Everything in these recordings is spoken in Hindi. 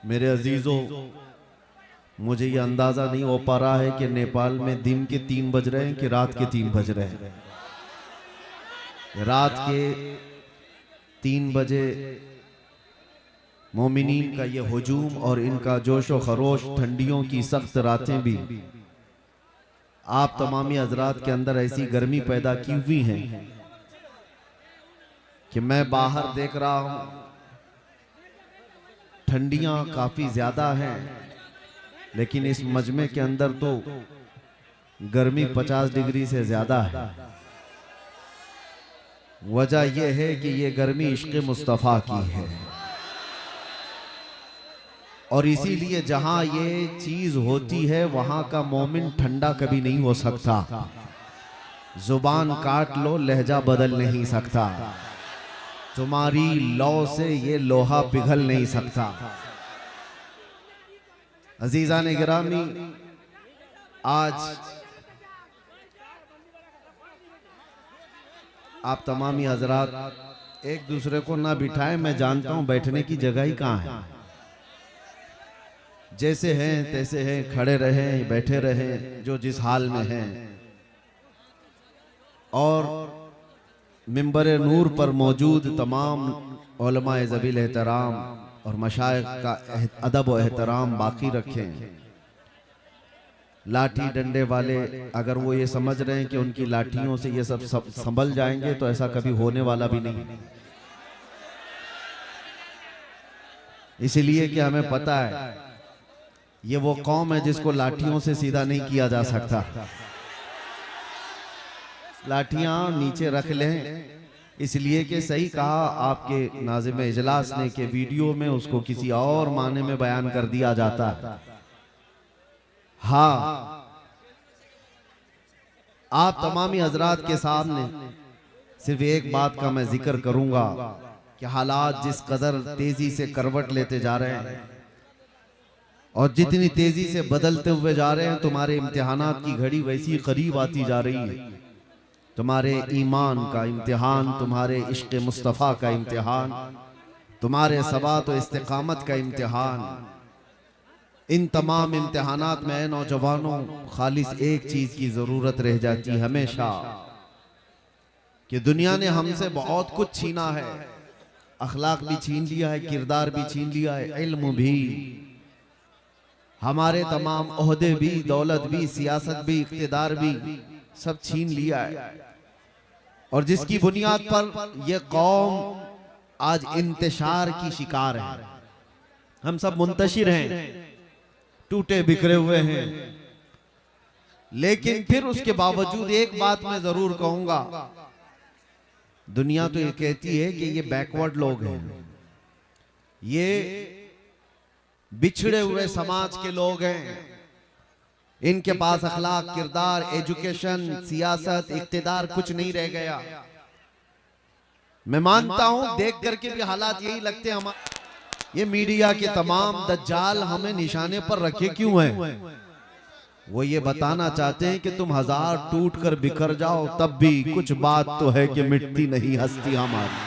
मेरे अजीजों, मुझे ये अंदाजा नहीं हो पा रहा है कि नेपाल में दिन के 3 बज रहे हैं कि रात के 3 बज रहे हैं। रात के 3 बजे मोमिनीन का ये हुजूम और इनका जोशो खरोश, ठंडियों की सख्त रातें भी आप तमामी हजरात के अंदर ऐसी गर्मी पैदा की हुई हैं कि मैं बाहर देख रहा हूं, ठंडियां काफी ज्यादा हैं, लेकिन इस मजमे के अंदर तो गर्मी 50 डिग्री से ज्यादा है। वजह यह है कि ये गर्मी इश्क़ मुस्तफ़ा की है, और इसीलिए जहां ये चीज होती है वहां का मोमिन ठंडा कभी नहीं हो सकता। जुबान काट लो, लहजा बदल नहीं सकता। तुम्हारी लौ से ये लोहा पिघल नहीं सकता। अजीजान गिरामी, आज आप तमामी हजरात एक दूसरे को ना बिठाएं। मैं जानता हूं बैठने की जगह ही कहां है। जैसे हैं तैसे हैं, खड़े रहें बैठे रहें, जो जिस हाल में हैं। और मिंबर नूर पर मौजूद तमाम उलमाए ज़बील एहतराम और मशाइख का अदब व एहतराम बाकी रखें। लाठी डंडे वाले अगर वो ये समझ रहे हैं कि उनकी लाठियों से ये सब संभल जाएंगे, तो ऐसा कभी होने वाला भी नहीं। इसलिए कि हमें पता है ये वो कौम है जिसको लाठियों से सीधा नहीं किया जा सकता। लाठियां नीचे रख लें, इसलिए कि सही कहा आपके नाज़िम इजलास ने कि वीडियो में उसको किसी और माने में बयान कर दिया जाता है। हाँ, आप तमामी हजरात के सामने सिर्फ एक बात का मैं जिक्र करूंगा कि हालात जिस कदर तेजी से करवट लेते जा रहे हैं और जितनी तेजी से बदलते हुए जा रहे हैं, तुम्हारे इम्तिहानात की घड़ी वैसी करीब आती जा रही है। तुम्हारे ईमान का इम्तिहान, तुम्हारे इश्क़ मुस्तफ़ा का इम्तिहान, तुम्हारे सबात और इस्तिक़ामत का इम्तिहान। इन तमाम इम्तिहानात में नौजवानों खालिस एक चीज की जरूरत रह जाती है हमेशा, कि दुनिया ने हमसे बहुत कुछ छीना है। अखलाक भी छीन लिया है, किरदार भी छीन लिया है, इल्म भी, हमारे तमाम ओहदे भी, दौलत भी, सियासत भी, इख्तिदार भी, सब छीन लिया है। और जिसकी बुनियाद पर यह कौम आज इंतशार की शिकार है। हम सब मुंतशिर हैं, टूटे बिखरे हुए हैं, लेकिन फिर उसके बावजूद एक बात मैं जरूर कहूंगा, दुनिया तो ये कहती है कि ये बैकवर्ड लोग हैं, ये बिछड़े हुए समाज के लोग हैं, इनके पास अखलाक, किरदार, एजुकेशन, सियासत, इख्तिदार कुछ नहीं रह गया। मैं मानता हूं, देख करके भी हालात यही लगते हैं। हमारे ये मीडिया के तमाम दज्जाल हमें निशाने पर रखे क्यों हैं? वो ये बताना चाहते हैं कि तुम हजार टूट कर बिखर जाओ, तब भी कुछ बात तो है कि मिटती नहीं हस्ती हमारी।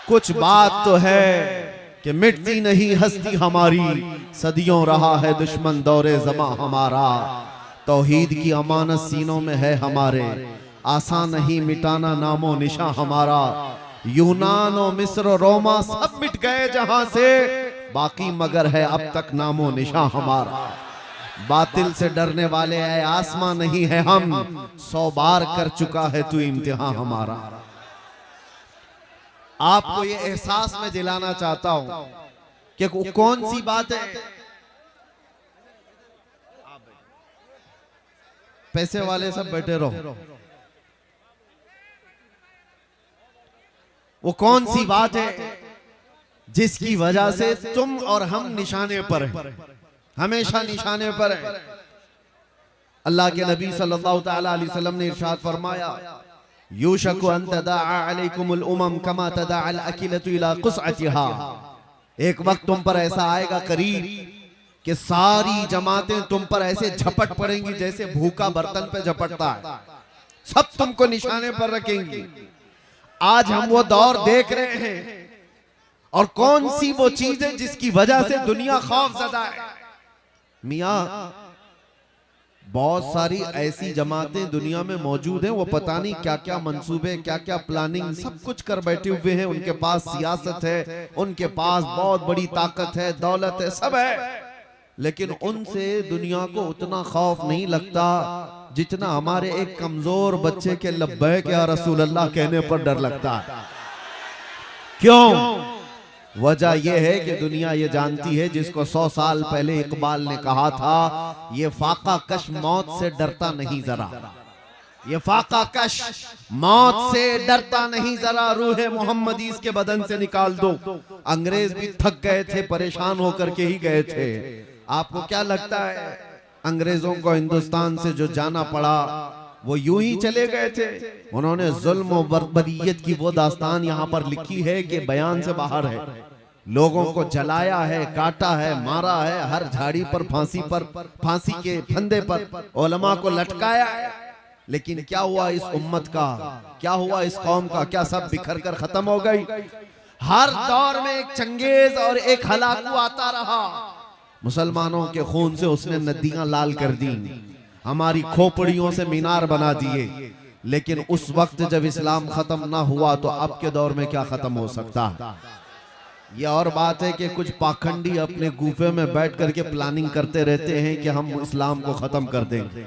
कुछ बात तो है कि मिटती नहीं हस्ती हमारी। सदियों रहा है दुश्मन दौरे ज़मा हमारा, तौहीद की अमानत सीनों में है हमारे। आसान नहीं मिटाना नामो निशा हमारा। यूनान और मिस्र और रोमा सब मिट गए जहां से, बाकी मगर है अब तक नामो निशा हमारा। बातिल से डरने वाले है आसमां नहीं है हम, 100 बार कर चुका है तू इम्तिहान हमारा। आपको ये एहसास में दिलाना चाहता हूं कि कौन सी बात है, पैसे वाले सब बैठे रहो, वो कौन सी बात है जिसकी वजह से तुम और हम निशाने पर हैं, हमेशा निशाने पर हैं। अल्लाह के नबी सल्लल्लाहु तआला अलैहि वसल्लम ने इरशाद फरमाया, यूशकु अन तदाअ अलैकुमुल उमम कमा तदाअल अकिलतु इला कुसअतिहा। एक वक्त तुम पर ऐसा आएगा करीब कि सारी जमातें तुम पर ऐसे झपट पड़ेंगी जैसे भूखा बर्तन पे झपटता है, सब तुमको निशाने पर रखेंगी। आज हम वो दौर देख रहे हैं और कौन सी वो चीज है जिसकी वजह से दुनिया खौफजदा है। मियां, बहुत सारी ऐसी जमातें दुनिया में मौजूद हैं, वो पता नहीं क्या क्या मंसूबे, क्या क्या प्लानिंग, सब कुछ कर बैठे हुए हैं। उनके पास सियासत है, उनके पास बहुत बड़ी ताकत है, दौलत है, सब है, लेकिन उनसे दुनिया को उतना खौफ नहीं लगता जितना हमारे एक कमजोर बच्चे के लब्बैक या रसूल अल्लाह कहने पर डर लगता है। क्यों? वजह यह है कि दुनिया ये जानती है, जिसको 100 साल पहले इकबाल ने कहा था, ये फाका कश मौत से डरता नहीं जरा, ये फाका कश मौत से डरता नहीं जरा, रूह मोहम्मदी इसके बदन से निकाल दो। अंग्रेज भी थक गए थे, परेशान होकर के ही गए थे। आपको क्या लगता है अंग्रेजों को हिंदुस्तान से जो जाना पड़ा वो यूं ही चले गए थे? उन्होंने जुल्म और बर्बरियत की वो दास्तान यहाँ पर लिखी है कि बयान से बाहर है। लोगों को जलाया है, काटा है, मारा है, हर झाड़ी पर, फांसी के फंदे पर उलमा को लटकाया है। लेकिन क्या हुआ इस उम्मत का, क्या हुआ इस कौम का? क्या सब बिखर कर खत्म हो गई? हर दौर में एक चंगेज और एक हलाकू आता रहा। मुसलमानों के खून से उसने नदियां लाल कर दी, हमारी खोपड़ियों से मीनार बना दिए। लेकिन उस वक्त जब इस्लाम खत्म ना हुआ तो अब के दौर में क्या खत्म हो सकता है? यह और बात है कि कुछ पाखंडी अपने गुफे में बैठ करके प्लानिंग करते रहते हैं कि हम इस्लाम को खत्म कर देंगे।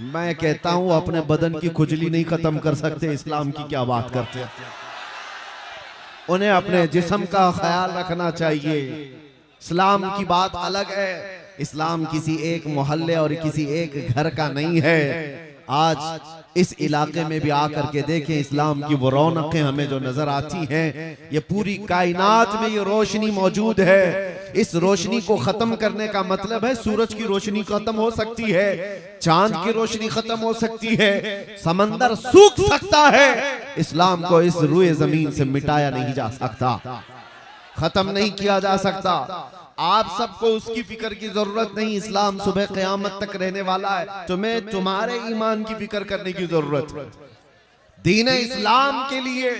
मैं कहता हूं अपने बदन की खुजली नहीं खत्म कर सकते, इस्लाम की क्या बात करते हैं। उन्हें अपने जिस्म का ख्याल रखना चाहिए। इस्लाम की बात अलग है, इस्लाम किसी एक मोहल्ले और किसी एक घर का नहीं है। आज इस इलाके में भी आकर के देखें, इस्लाम की वो रौनकें हमें जो नजर आती हैं, ये पूरी कायनात में ये रोशनी मौजूद है। इस रोशनी को खत्म करने का मतलब है सूरज की रोशनी खत्म हो सकती है, चांद की रोशनी खत्म हो सकती है, समंदर सूख सकता है, इस्लाम को इस रूए जमीन से मिटाया नहीं जा सकता, खत्म नहीं किया जा सकता। आप सबको उसकी फिक्र की जरूरत नहीं, इस्लाम सुबह क़यामत तक रहने वाला है। तुम्हें तुम्हारे ईमान की फिक्र करने की जरूरत है। दीन इस्लाम के लिए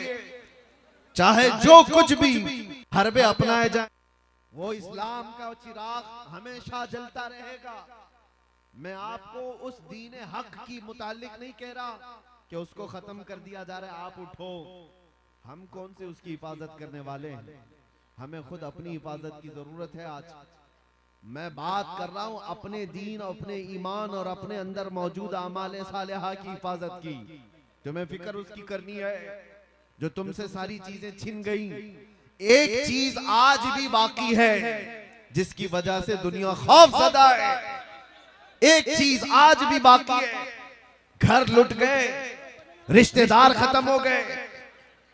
चाहे जो कुछ भी हरबे अपनाए जाए, वो इस्लाम का चिराग हमेशा जलता रहेगा। मैं आपको उस दीन हक की मुतालिक नहीं कह रहा कि उसको खत्म कर दिया जा रहा है, आप उठो। हम कौन से उसकी हिफाजत करने वाले हैं? हमें खुद अपनी हिफाजत की जरूरत है। आज मैं बात कर रहा हूं अपने दीन, अपने ईमान और अपने अंदर मौजूद आमाले सालेहा की हिफाजत की। तुम्हें फिक्र उसकी करनी है जो तुमसे सारी चीजें छिन गई। एक चीज आज भी बाकी है जिसकी वजह से दुनिया खौफजदा है। एक चीज आज भी बाकी है, घर लुट गए, रिश्तेदार खत्म हो गए,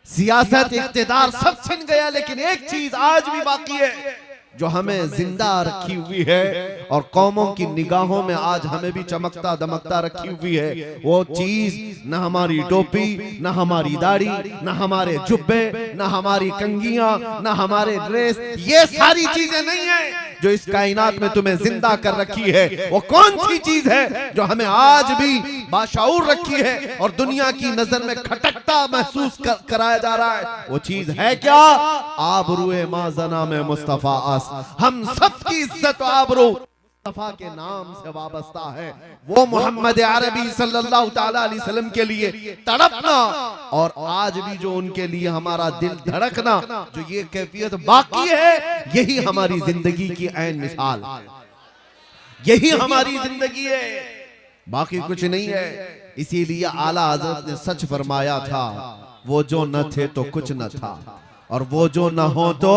सियासत, इख्तिदार सब छिन गया, लेकिन एक चीज आज भी बाकी है जो हमें जिंदा रखी हुई है और कौमों की निगाहों में आज हमें भी चमकता दमकता रखी हुई है। वो चीज न हमारी टोपी, न हमारी दाढ़ी, न हमारे जुब्बे, न हमारी कंगियां, न हमारे ड्रेस, ये सारी चीजें नहीं है जो इस कायनात में तुम्हें जिंदा कर रखी है। वो कौन सी चीज है जो हमें आज भी बाशऊर रखी है और दुनिया की नजर में खटकता महसूस कराया जा रहा है? वो चीज है क्या? आबरूए माजना में मुस्तफा आस। हम सबकी इज्जत आबरू मुस्तफा के नाम से वाबस्ता है। वो मोहम्मद अरबी सल्लल्लाहु ताला अलैहि वसल्लम के लिए तड़पना और आज भी जो उनके लिए हमारा दिल धड़कना, जो ये कैफियत बाकी है, यही हमारी जिंदगी की ऐन मिसाल, यही हमारी जिंदगी है, बाकी कुछ नहीं है। इसीलिए आला हजरत ने सच फरमाया था, वो जो न थे तो कुछ न था और वो जो न हो तो,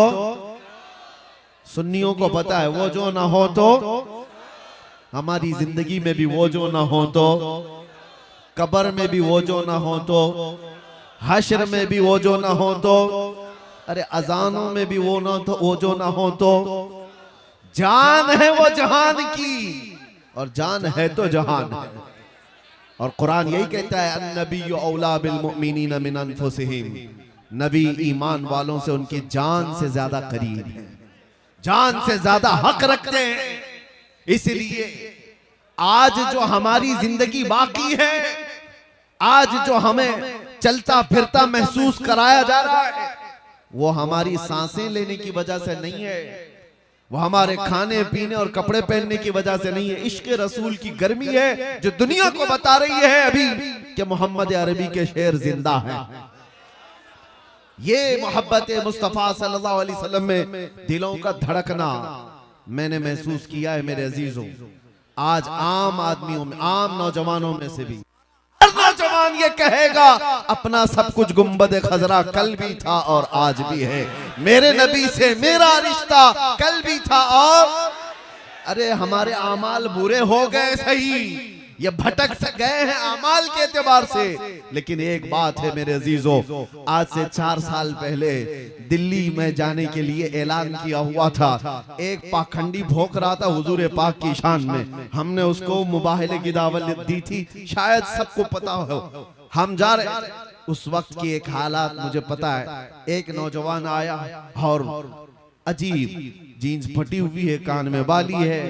सुन्नियों को पता है, वो जो न हो तो, हमारी जिंदगी में भी वो जो न हो तो, कब्र में भी वो जो न हो तो, हश्र में भी वो जो न हो तो, अरे अजानों में भी वो न तो, वो जो न हो तो, जान है वो जहान की और जान है तो जहान है। और कुरान यही कहता है, अन्नबिय्यु औला बिल मुमिनीना मिन अनफुसिहिम, नबी ईमान वालों से उनकी जान से ज्यादा करीब है, जान से ज्यादा हक रखते हैं। इसलिए आज जो हमारी जिंदगी बाकी है, आज जो हमें चलता फिरता महसूस कराया जा रहा है, वो हमारी सांसें लेने की वजह से नहीं है, वो हमारे खाने पीने और कपड़े पहनने की वजह से नहीं है। इश्क रसूल की गर्मी है जो दुनिया को बता रही है अभी कि मोहम्मद अरबी के शेर जिंदा हैं। ये मोहब्बत मुस्तफा सल्लल्लाहु अलैहि वसल्लम में दिलों का धड़कना मैंने महसूस किया है मेरे अजीजों। आज आम आदमियों में, आम नौजवानों में से भी नौजवान ये कहेगा अपना सब कुछ गुंबद खजरा कल भी था और आज भी है, मेरे नबी से मेरा रिश्ता कल भी था और अरे हमारे आमाल बुरे हो गए सही, ये भटक से गए हैं आमाल के एतबार से, लेकिन एक बात है मेरे अजीजों, आज से 4 साल पहले दिल्ली में जाने के लिए ऐलान किया हुआ था। एक पाखंडी भोंक रहा था हुजूर पाक की शान में, हमने उसको मुबाहले की दावत दी थी, शायद सबको पता हो। हम जा रहे उस वक्त की एक हालात मुझे पता है। एक नौजवान आया और अजीब जीन्स फटी हुई है, कान में बाली है,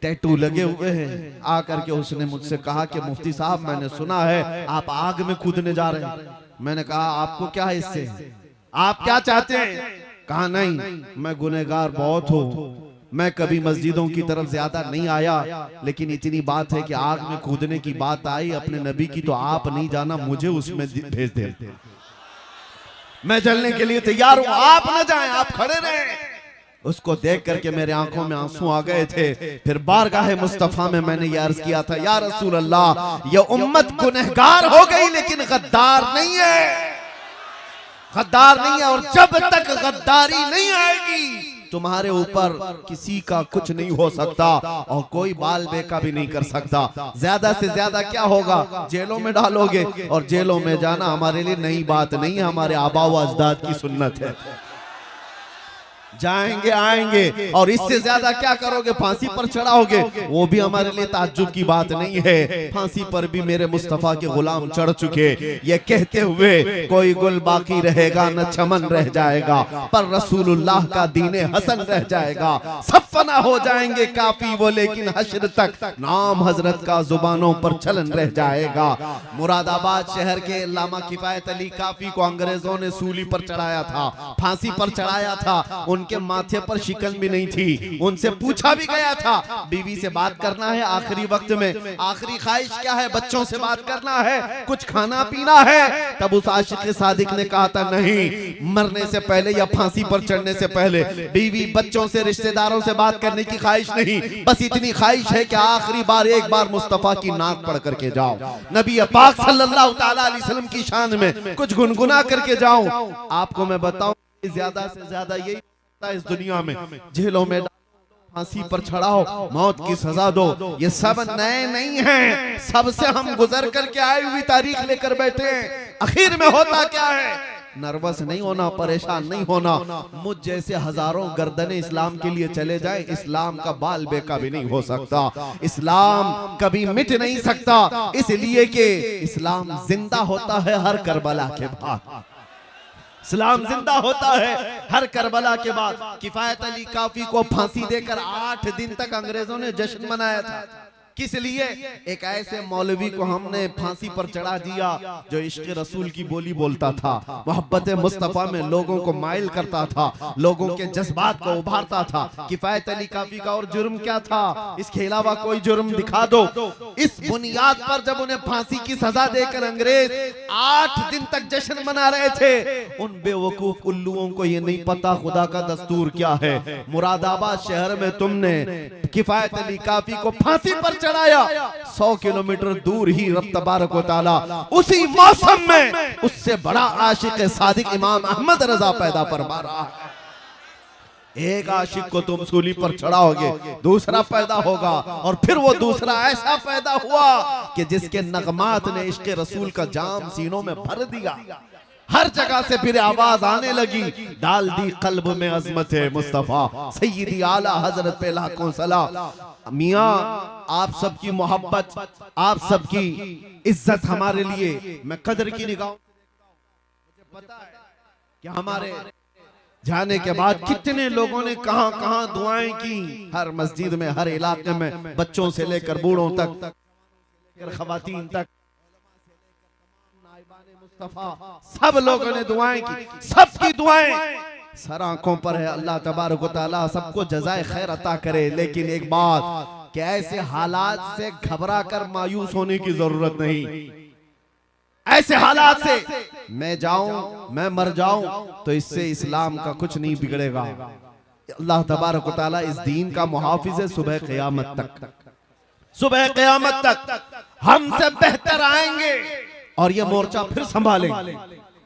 टैटू लगे हुए हैं। आकर के उसने मुझसे कहा कि मुफ्ती साहब मैंने सुना है आप आग में कूदने जा रहे हैं। मैंने कहा आपको क्या है इससे, आप क्या चाहते हैं? कहा नहीं मैं गुनहगार बहुत हूँ, मैं कभी मस्जिदों की तरफ ज्यादा नहीं आया, लेकिन इतनी बात है कि आग में कूदने की बात आई अपने नबी की तो आप नहीं जाना, मुझे उसमें भेज दे, मैं जलने के लिए तैयार हूँ, आप न जाएं, आप खड़े रहें। उसको देख करके मेरे आंखों में आंसू आ गए थे। फिर बारगाह मुस्तफा में मैंने ये अर्ज किया था, या रसूल अल्लाह ये उम्मत गुनहगार हो गई लेकिन गद्दार नहीं है, गद्दार नहीं है, और जब तक गद्दारी नहीं आएगी तुम्हारे ऊपर किसी का कुछ नहीं हो सकता और कोई बाल बेका भी नहीं कर सकता। ज्यादा से ज्यादा क्या होगा, जेलों में डालोगे, और जेलों में जाना हमारे लिए नई बात नहीं है, हमारे आबा व अजदाद की सुन्नत है। जाएंगे आएंगे, और इससे ज्यादा क्या करोगे, फांसी पर चढ़ाओगे, वो भी हमारे लिए ताज्जुब की बात नहीं है। फांसी पर भी मेरे मुस्तफा के गुलाम चढ़ चुके, ये कहते हुए कोई गुल बाकी रहेगा न चमन रह जाएगा, पर रसूलुल्लाह का दीने हसन रह जाएगा। सब फना हो जाएंगे काफी वो, लेकिन हश्र तक नाम हजरत का जुबानों पर चलन रह जाएगा। मुरादाबाद शहर के अल्लामा किफायत अली काफी को अंग्रेजों ने सूली पर चढ़ाया था, फांसी पर चढ़ाया था। उनके माथे पर शिकन भी नहीं थी, उनसे पूछा भी गया था बीवी से बात करना है आखिरी वक्त में, आखिरी ख्वाहिश क्या है, बच्चों से बात करना है, कुछ खाना पीना है। तब उस आशिक सादिक ने कहा था नहीं, मरने से पहले या फांसी पर चढ़ने से पहले बीवी बच्चों से रिश्तेदारों से बात करने की ख्वाहिश नहीं, बस इतनी ख्वाहिश है कि आखिरी बार एक बार मुस्तफा की नाक पढ़ करके जाओ, नबी पाक सल्लल्लाहु ताला अलैहि वसल्लम की शान में कुछ गुनगुना करके जाऊं। आपको मैं बताऊं ज्यादा से ज्यादा यही इस दुनिया में, जेलों में फांसी पर चढ़ाओ, मौत की सजा दो, ये सब नए नहीं हैं, सबसे हम गुजर करके आई हुई तारीख लेकर बैठे हैं। आखिर में होता क्या है, नर्वस नहीं होना, परेशान नहीं होना। मुझ जैसे हजारों गर्दनें इस्लाम के लिए चले जाए, इस्लाम का बाल बेका भी नहीं हो सकता, इस्लाम कभी मिट नहीं सकता, इसलिए कि इस्लाम जिंदा होता है हर करबला के बाद, इस्लाम जिंदा होता है हर करबला के बाद। किफायत अली काफी को फांसी देकर 8 दिन तक अंग्रेजों ने जश्न मनाया था। किस लिए? एक ऐसे मौलवी को हमने फांसी पर चढ़ा दिया जो इश्क रसूल की बोली बोलता था, मोहब्बत मुस्तफा में लोगों को माइल करता था, लोगों के जज्बात को उभारता था। किफायत अली काफी का और जुर्म क्या था, इसके अलावा कोई जुर्म दिखा दो। इस बुनियाद पर जब उन्हें फांसी की सजा देकर अंग्रेज 8 दिन तक जश्न मना रहे थे, उन बेवकूफ उल्लुओं को ये नहीं पता खुदा का दस्तूर क्या है। मुरादाबाद शहर में तुमने किफायत अली काफी को फांसी पर चढ़ाया, 100 किलोमीटर दूर ही रब तबारक व तआला उसी मौसम में उससे बड़ा आशिक सादिक इमाम अहमद रजा पैदा फरमा रहा है। एक आशिक को तुम सूली पर चढ़ाओगे, दूसरा पैदा होगा, और फिर वो दूसरा ऐसा पैदा हुआ कि जिसके नगमात ने इश्क रसूल का जाम सीनों में भर दिया। हर जगह से फिर आवाज आने लगी, डाल दी कल्ब में अजमत है मुस्तफा, सैयदी आला हजरत पे लाखों सलाम। मियाँ आप सबकी मोहब्बत, आप सबकी इज्जत हमारे लिए मैं कदर की निगाह, मुझे पता है कि हमारे जाने के बाद कितने लोगों ने कहां कहां दुआएं की, हर मस्जिद में, हर इलाके में, बच्चों से लेकर बूढ़ों तक, खवातीन तक, मुस्तफा। सब लोगों ने दुआएं की, सबकी दुआएं सर आंखों पर है। अल्लाह तबारक व तआला सबको जज़ाए खैर अता करे। लेकिन एक बात कि ऐसे हालात से घबरा कर मायूस होने की जरूरत नहीं। ऐसे हालात से मैं जाऊं, मैं मर जाऊं तो इससे इस्लाम का कुछ नहीं बिगड़ेगा। अल्लाह तबारक व तआला इस दीन का मुहाफिज है सुबह क़यामत तक। सुबह क़यामत तक हमसे बेहतर आएंगे और ये मोर्चा फिर संभालेंगे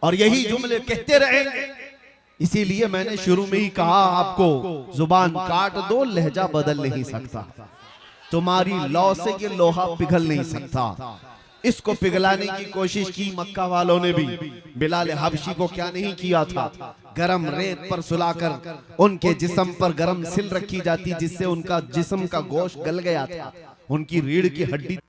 और यही जुमले कहते रहेंगे। इसीलिए मैंने शुरू में ही कहा आपको, जुबान काट दो, लहजा बदल नहीं सकता। तुम्हारी लौ से ये लोहा पिघल नहीं सकता। इसको पिघलाने की कोशिश की मक्का वालों ने भी। बिलाल हबशी को क्या नहीं किया था? गरम रेत पर सुलाकर उनके जिस्म पर गरम सिल रखी जाती, जिससे उनका जिस्म का गोश्त गल गया था, उनकी रीढ़ की हड्डी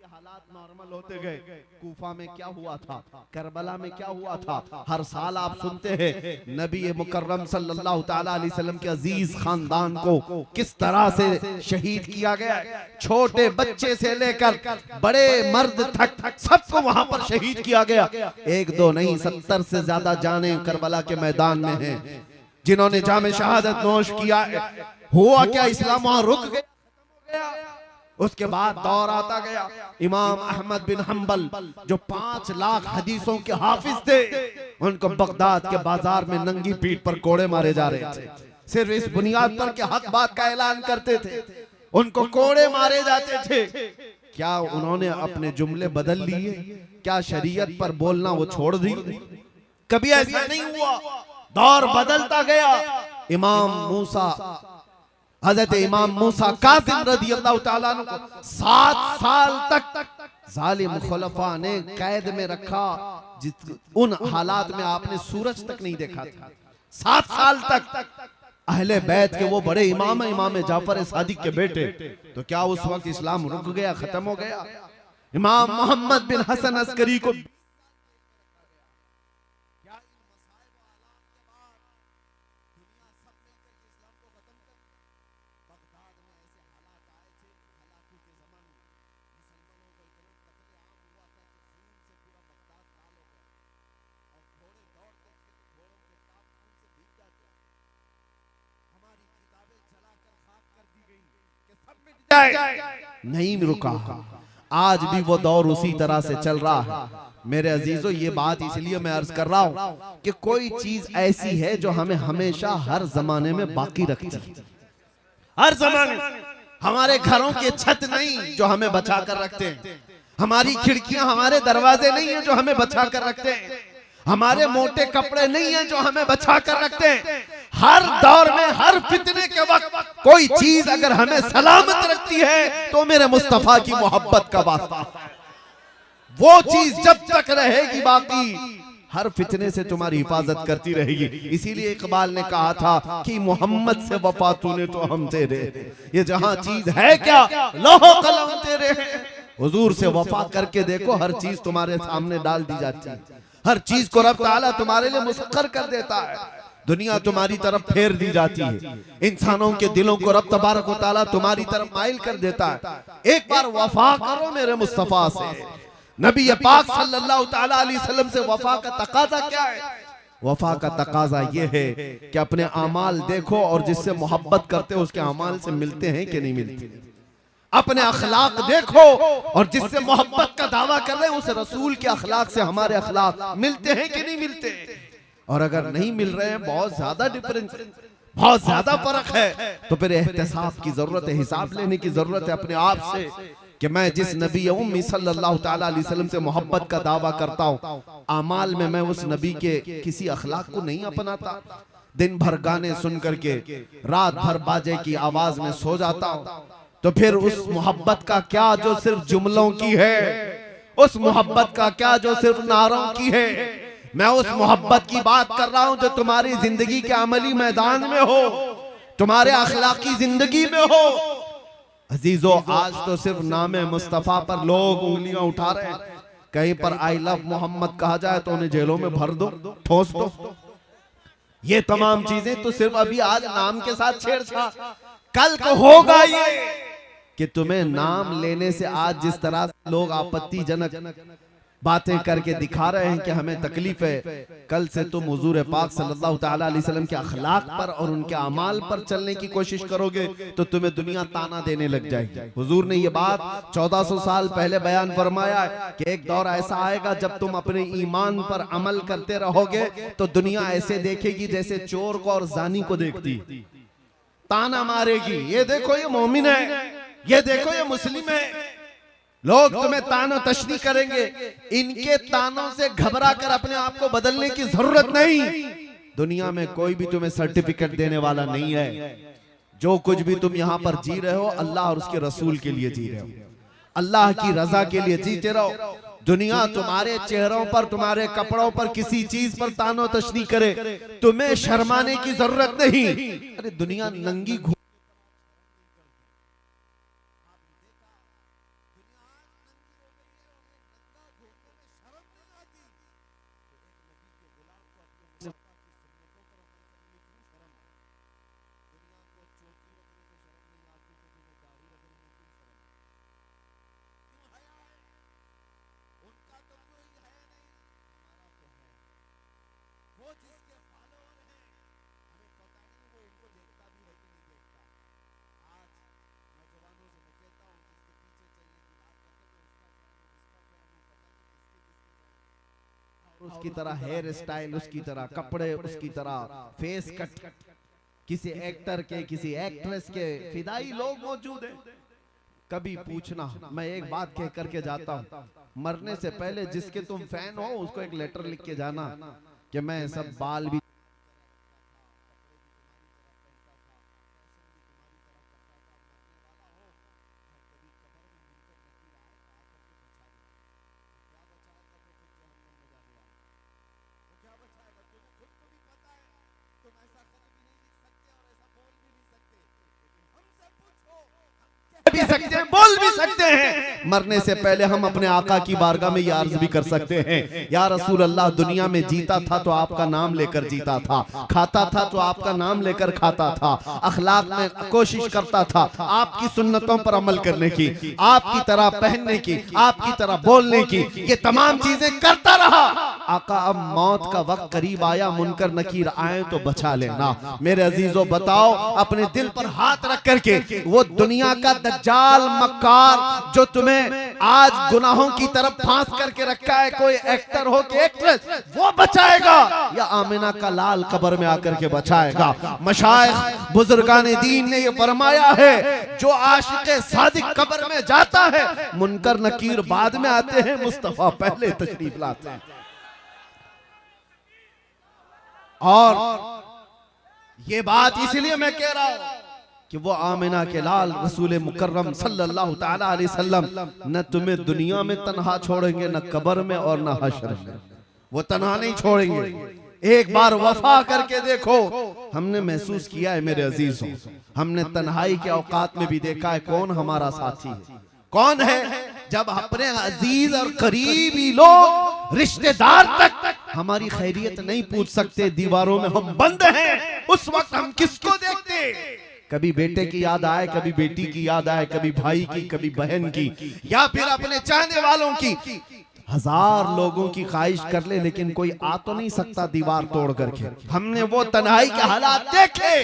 हालात नॉर्मल होते गए। कूफा में क्या हुआ था, करबला में क्या हुआ था, हर साल आप सुनते हैं नबी मुकर्रम सल्लल्लाहु ताला अलैहि वसल्लम के अजीज खानदान को किस तरह से शहीद किया गया। छोटे बच्चे से लेकर बड़े मर्द तक सबको वहां पर शहीद किया गया। एक दो नहीं, 70 से ज्यादा जाने करबला के मैदान में हैं, जिन्होंने जामे शहादत नोश किया। हुआ क्या, इस्लाम वहां रुक गया। उसके बाद दौर आता गया इमाम अहमद बिन हंबल, जो 5 लाख हदीसों के हाफिज थे। उनको बगदाद के बाजार में नंगी पीठ पर कोड़े मारे जा रहे थे, सिर्फ इस बुनियाद पर कि हक बात का ऐलान करते थे। उनको कोड़े मारे जाते थे। क्या उन्होंने अपने जुमले बदल लिए? क्या शरीयत पर बोलना वो छोड़ दी? कभी ऐसा नहीं हुआ। दौर बदलता गया। हजरत इमाम मूसा काज़िम रज़ियल्लाहु ताला अन्हु को 7 साल तक जालिम खुलफा ने कैद में रखा। उन हालात में आपने सूरज तक नहीं देखा था। 7 साल तक अहले बैत के वो बड़े इमाम जाफर सादिक के बेटे। तो क्या उस वक्त इस्लाम रुक गया, खत्म हो गया? इमाम मोहम्मद बिन हसन अस्करी को नहीं रुका। आज भी वो दौर उसी तरह से चल रहा है। मेरे अजीजों, ये बात इसलिए मैं अर्ज कर रहा हूं कि कोई चीज ऐसी है जो हमें हमेशा हर जमाने में बाकी रखती है। हर जमाने हमारे घरों की छत नहीं जो हमें बचा कर रखते हैं, हमारी खिड़कियां, हमारे दरवाजे नहीं है जो हमें बचा कर रखते हैं, हमारे मोटे कपड़े नहीं है जो हमें बचा कर रखते हैं। हर दौर में, हर फितने के वक्त कोई चीज अगर हमें सलामत रखती है तो मेरे मुस्तफा की मोहब्बत का वास्ता। वो चीज जब तक रहेगी बाकी, हर फितने से तुम्हारी हिफाजत करती रहेगी। इसीलिए इकबाल ने कहा था कि मोहम्मद से वफा तूने तो हम तेरे, ये जहां चीज है क्या लोहो कलम तेरे। हुजूर से वफा करके देखो, हर चीज तुम्हारे सामने डाल दी जाती है। हर चीज को रब ताला तुम्हारे लिए मुसख्खर कर देता है। दुनिया तुम्हारी तरफ फेर दी जाती है। इंसानों के दिलों को रब तबारक व तआला तुम्हारी तरफ माइल कर देता है। एक बार वफा करो मेरे मुस्तफा से। नबी पाक सल्लल्लाहु ताला अलैहि वसल्लम से वफा का तकाजा क्या है? वफा का तकाजा ये है कि अपने अमाल देखो और जिससे मोहब्बत करते हो उसके अमाल से मिलते हैं कि नहीं मिलते। अपने अखलाक देखो और जिससे मोहब्बत का दावा कर रहे हैं उस रसूल के अखलाक से हमारे अखलाक मिलते हैं कि नहीं मिलते। और अगर नहीं मिल रहे हैं, बहुत ज्यादा डिफरेंस, बहुत ज्यादा फर्क है, तो फिर एहतिसाब की जरूरत है, हिसाब लेने की जरूरत है अपने आप से कि मैं जिस नबी उम्मी सल्लल्लाहु ताला अलैहि वसल्लम से मोहब्बत का दावा करता हूँ, अमाल में मैं उस नबी के किसी अखलाक को नहीं अपनाता। दिन भर गाने सुन करके रात भर बाजे की आवाज में सो जाता हूँ, तो फिर उस मोहब्बत का क्या जो सिर्फ जुमलों की है। उस मोहब्बत का क्या जो सिर्फ नारों की है, मैं उस मोहब्बत की बात कर रहा हूं जो तुम्हारी जिंदगी के अमली मैदान में हो, तुम्हारे अखलाकी जिंदगी में हो। अजीजों, आज तो सिर्फ नामे मुस्तफा पर लोग उंगलियां उठा रहे हैं। कहीं पर आई लव मोहम्मद कहा जाए तो उन्हें जेलों में भर दो, ठोस दो। ये तमाम चीजें तो सिर्फ अभी आज नाम के साथ छेड़छाड़। कल को होगा ये कि तुम्हें नाम लेने से आज जिस तरह से लोग आपत्तिजनक बातें करके दिखा रहे हैं कि हमें तकलीफ है, कल से तुम हुजूर पाक सल्लल्लाहु ताला अलैहि वसल्लम के अखलाक पर और उनके अमाल पर चलने की कोशिश करोगे तो तुम्हें दुनिया ताना देने लग जाएगी। हुजूर ने ये बात 1400 साल पहले बयान फरमाया है कि एक दौर ऐसा आएगा जब तुम अपने ईमान पर अमल करते रहोगे तो दुनिया ऐसे देखेगी जैसे चोर को और जानी को देखती, ताना मारेगी, ये देखो ये मोमिन है, ये देखो ये मुस्लिम है। लोग तुम्हें तानो तशनी करेंगे। इनके तानों से घबरा कर अपने आप को बदलने की जरूरत नहीं। दुनिया में कोई भी तुम्हें सर्टिफिकेट देने वाला नहीं है। जो कुछ भी तुम यहाँ पर जी रहे हो अल्लाह और उसके रसूल के लिए जी रहे हो, अल्लाह की रजा के लिए जीते रहो। दुनिया तुम्हारे चेहरों पर, तुम्हारे कपड़ों पर किसी चीज पर तानो तशनी करे, तुम्हें शर्माने की जरूरत नहीं। अरे दुनिया नंगी उसकी तरह हेयर स्टाइल, उसकी तरह कपड़े, उसकी तरह फेस कट, किसी एक्टर के, किसी एक्ट्रेस के फिदाई लोग मौजूद हैं। कभी पूछना, मैं एक बात कह करके जाता हूँ, मरने से पहले जिसके तुम फैन हो उसको एक लेटर लिख के जाना कि मैं सब बाल भी भी सकते हैं, बोल भी सकते हैं। मरने से पहले हम अपने आका की बारगाह में ये अर्ज भी कर सकते हैं, या रसूल अल्लाह, दुनिया में जीता था तो आपका नाम लेकर जीता था, खाता था तो आपका नाम लेकर खाता था, अखलाक में कोशिश करता था आपकी सुन्नतों पर अमल करने की, आपकी तरह पहनने की, आपकी तरह बोलने की, ये तमाम चीजें करता रहा। आका अब मौत का वक्त करीब आया, मुनकर नकीर आए तो बचा लेना। मेरे अजीजों, बताओ अपने दिल पर हाथ रख करके, वो दुनिया का दज्जाल मक्कार जो तुम्हें आज गुनाहों की तरफ फांस करके रखा है, कोई एक्टर हो कि एक्ट्रेस, वो बचाएगा या आमिना का लाल कब्र में आकर के बचाएगा। मशाइख बुजुर्गान दीन ने ये फरमाया है, जो आशिक़े सादिक कब्र में जाता है, मुनकर नकीर बाद में आते हैं, मुस्तफा पहले तशरीफ लाते हैं। और ये बात इसलिए मैं कह रहा हूं कि वो आमिना के लाल रसूल मुकर्रम सल्लल्लाहु ताला अलैहि वसल्लम न तुम्हें दुनिया में तन्हा छोड़ेंगे, न कब्र में और न हश्र में। वो तन्हा नहीं छोड़ेंगे। एक बार वफा करके देखो। हमने महसूस किया है मेरे अजीजों, हमने तन्हाई के औकात में भी देखा है कौन हमारा साथी है, कौन है। जब अपने अजीज और करीबी लोग, रिश्तेदार तक हमारी खैरियत नहीं पूछ सकते, दीवारों में हम बंद हैं, उस वक्त हम किसको देखते? कभी बेटे की याद आए, कभी बेटी की याद आए, कभी भाई की, कभी बहन की, या फिर अपने चाहने वालों की। हजार लोगों की ख्वाहिश कर ले, लेकिन कोई आ तो नहीं सकता दीवार तोड़ करके। हमने वो तन्हाई के हालात देखे,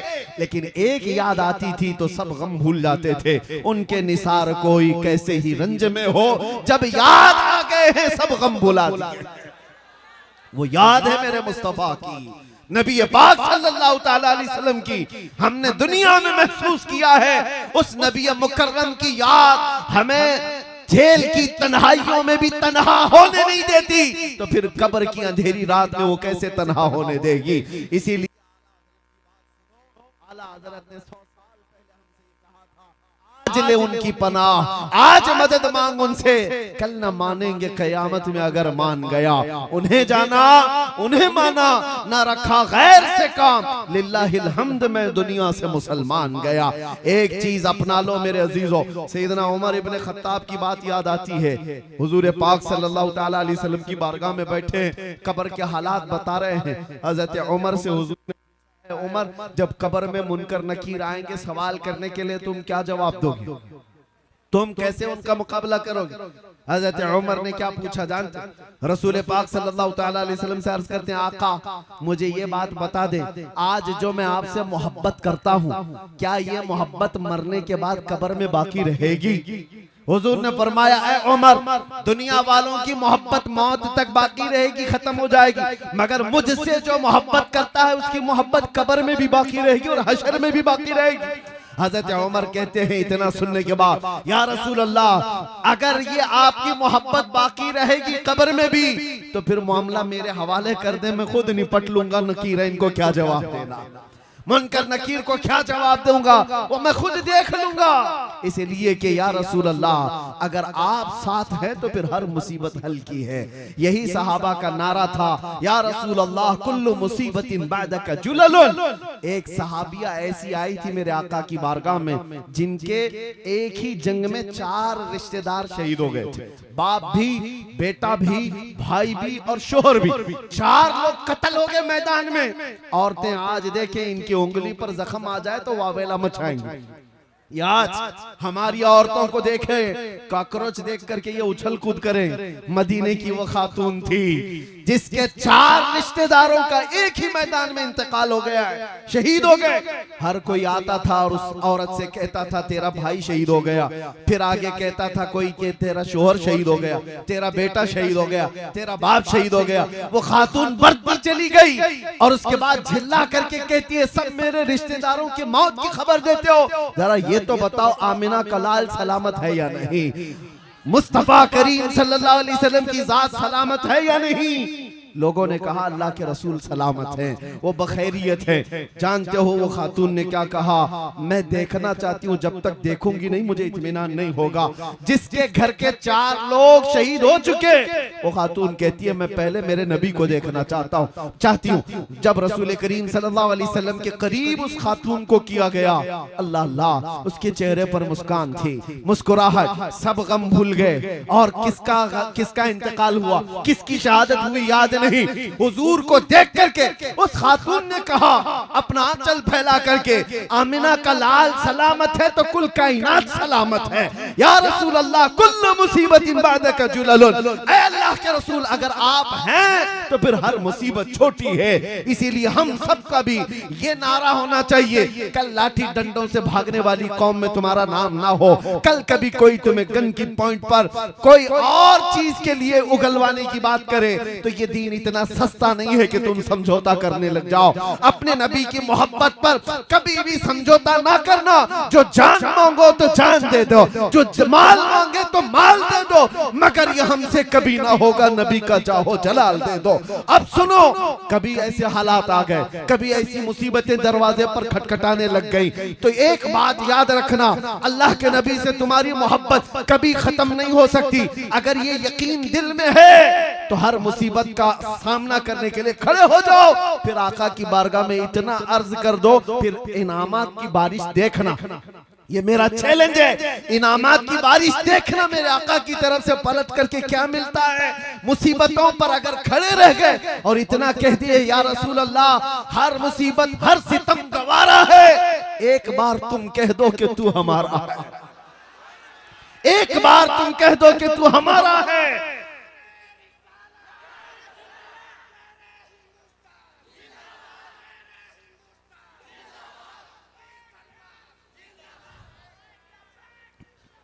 लेकिन एक याद आती थी तो सब गम भूल जाते थे। उनके निसार कोई कैसे ही रंज में हो, जब याद आ गए हैं सब गम भुला दिए। वो याद है मेरे मुस्तफा की, नबी पाक सल्लल्लाहु ताला अलैहि वसल्लम की। हमने दुनिया में महसूस किया है उस नबी मुकर्रम की याद हमें जेल की तन्हाइयों में भी तन्हा होने नहीं देती, तो फिर कब्र की अंधेरी रात में वो कैसे तन्हा होने देगी। इसीलिए आला हज़रत ने 100 साल पहले हमसे कहा था, आज ले उनकी पनाह, आज मदद मांग उनसे, कल ना मानेंगे कयामत में अगर मान गया। उन्हें जाना, उन्हें माना, ना रखा गैर से काम, लिल्लाहिल हम्द में दुनिया से मुसलमान गया। एक चीज अपना लो मेरे अजीजों, सैयदना उमर इब्ने खत्ताब की बात याद आती है। हुजूर पाक सल्लल्लाहु तआला अलैहि वसल्लम की बारगाह में बैठे कब्र के हालात बता रहे हैं। हजरत उमर से हुजूर ने, उमर जब कब्र में मुनकर नकीर आएंगे सवाल करने के लिए, तुम क्या जवाब दोगे? तुम कैसे उनका मुकाबला करोगे? हजरत उमर ने क्या पूछा जानते? रसूल पाक सल्लल्लाहु तआला अलैहि वसल्लम से अर्ज करते हैं, आका मुझे ये बात बता दे, आज जो मैं आपसे मोहब्बत करता हूँ, क्या ये मोहब्बत मरने के बाद कब्र में बाकी रहेगी? हुजूर ने फरमाया, ऐ उमर, दुनिया वालों की मोहब्बत मौत तक बाकी रहेगी, खत्म हो जाएगी, मगर मुझसे जो मोहब्बत करता है उसकी मोहब्बत कब्र में भी बाकी रहेगी और हशर में भी बाकी रहेगी। हजरत उमर कहते हैं इतना सुनने के बाद, या रसूल अल्लाह, अगर ये आपकी मोहब्बत बाकी रहेगी कब्र में भी, तो फिर मामला मेरे हवाले कर दे, मैं खुद निपट लूंगा। नकीर इनको क्या जवाब देना, मुनकर नकीर को क्या जवाब दूंगा, वो मैं खुद देख लूंगा। इसलिए कि या रसूल अल्लाह, अगर आप साथ हैं तो फिर हर मुसीबत हल की है। यही सहाबा का नारा था, या रसूल अल्लाह कुल्लु मुसीबतिन बादका जुललुन। एक सहाबिया ऐसी आई थी मेरे आका की बारगाह में, जिनके एक ही जंग में 4 रिश्तेदार शहीद हो गए थे। बाप भी, बेटा भी, भाई भी और शोहर भी, 4 लोग कत्ल हो गए मैदान में। औरतें आज देखें, इनकी उंगली पर जख्म आ जाए तो वावेला मचाएंगे। आज हमारी औरतों को देखें, कॉकरोच देख करके ये उछल कूद करें। मदीने की वो खातून थी जिसके 4 रिश्तेदारों का एक ही मैदान में इंतकाल हो गया है, शहीद हो गए। हर कोई आता था और उस औरत से कहता था तेरा भाई शहीद हो गया, फिर आगे कहता था कोई कि तेरा शोहर शहीद हो गया, तेरा बेटा शहीद हो गया, तेरा बाप शहीद हो गया। वो खातून बढ़ती चली गई और उसके बाद झिल्ला करके कहती है, सब मेरे रिश्तेदारों की मौत की खबर देते हो, जरा ये तो बताओ आमिना का लाल सलामत है या नहीं, मुस्तफा करीम सल्लल्लाहु अलैहि वसल्लम की जात सलामत है या नहीं? लोगों ने कहा अल्लाह के रसूल सलामत हैं, वो बखैरियत है। जानते हो वो खातून ने क्या कहा, मैं देखना चाहती हूँ, जब तक देखूंगी नहीं मुझे इत्मीनान नहीं होगा। जिसके घर के 4 लोग शहीद हो चुके, वो खातून कहती है मैं पहले मेरे नबी को देखना चाहती हूँ। जब रसूल करीम सल्लल्लाहु अलैहि वसल्लम के करीब उस खातून को किया गया, अल्लाह अल्लाह, उसके चेहरे पर मुस्कान थी, मुस्कुराहट, सब गम भूल गए। और किसका इंतकाल हुआ, किसकी शहादत हुई याद नहीं। हुजूर को देख करके उस खातून ने कहा, अपना आंचल फैला करके, आमिना का लाल सलामत है तो कुल कायनात सलामत है। या रसूल अल्लाह कुल्लु मुसीबतिन बादका जुललुन, ऐ अल्लाह के रसूल अगर आप हैं तो फिर हर मुसीबत छोटी है। इसीलिए हम सबका भी ये नारा होना चाहिए, कल लाठी डंडों से भागने वाली कौम में तुम्हारा नाम ना हो, कल कभी कोई तुम्हें गन की पॉइंट पर कोई और चीज के लिए उगलवाने की बात करे तो ये दीन इतना सस्ता नहीं है कि तुम समझौता करने लग जाओ। अपने नबी की मोहब्बत पर कभी भी समझौता ना करना। जो जान मांगो तो जान दे दो, जो माल मांगे तो माल दे दो, मगर ये हमसे कभी ना होगा नबी का चाहो जलाल दे दो। अब सुनो, कभी ऐसे हालात आ गए, कभी ऐसी मुसीबतें दरवाजे पर खटखटाने लग गई, तो एक बात याद रखना, अल्लाह के नबी से तुम्हारी मोहब्बत कभी खत्म नहीं हो सकती। अगर ये यकीन दिल में है तो हर मुसीबत का सामना करने के लिए खड़े हो जाओ। फिर आका की बारगाह में इतना अर्ज कर दो, फिर इनामात की बारिश देखना। ये मेरा चैलेंज है, इनामात की बारिश देखना मेरे आका की तरफ से पलट करके क्या मिलता है। मुसीबतों पर अगर खड़े रह गए और इतना कह दिए या रसूल अल्लाह हर मुसीबत हर सितम गवारा है, एक बार तुम कह दो कि तू हमारा है, एक बार तुम कह दो कि तू हमारा है।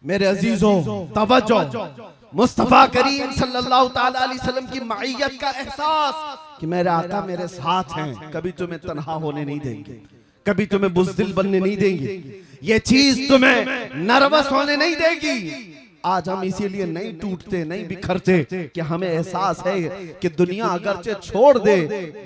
मेरे अजीजों तवज्जो, मुस्तफा करीम सल्लल्लाहु ताला अलैहि वसल्लम की मईयत का एहसास कि मेरे आका मेरे साथ हैं, कभी तुम्हें तन्हा होने नहीं देंगे, कभी तुम्हें बुज़दिल बनने नहीं देंगे, ये चीज तुम्हें नर्वस होने नहीं देगी। आज हम इसीलिए नहीं टूटते, नहीं बिखरते कि हमें एहसास है कि दुनिया अगरचे छोड़ दे,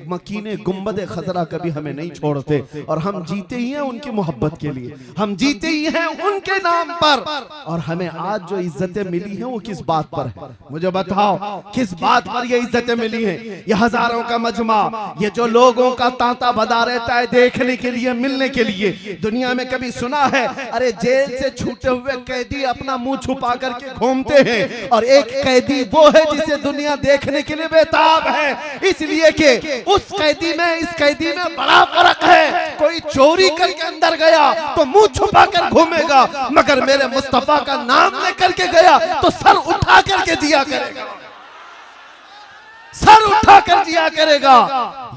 मकीने गुंबदे खजरा कभी हमें नहीं छोड़ते। और हम जीते ही हैं उनकी मोहब्बत के लिए, हम जीते ही हैं उनके नाम पर। और हमें आज जो इज्जतें मिली हैं वो किस बात पर है? मुझे बताओ किस बात पर ये इज्जतें मिली हैं? ये हजारों का मजमा, ये जो लोगों का तांता बदा रहता है देखने के लिए, मिलने के लिए। दुनिया में कभी सुना है अरे जेल से छूटे हुए कैदी अपना मुंह छुपा करके घूमते हैं, और एक कैदी वो है जिसे दुनिया देखने के लिए बेताब है, इसलिए कि उस कैदी में इस कैदी में बड़ा फर्क है। कोई चोरी करके अंदर गया तो मुंह छुपा कर घूमेगा, मगर मेरे मुस्तफा का नाम लेकर के गया तो सर उठा करके दिया करेगा, सर उठा कर दिया करेगा।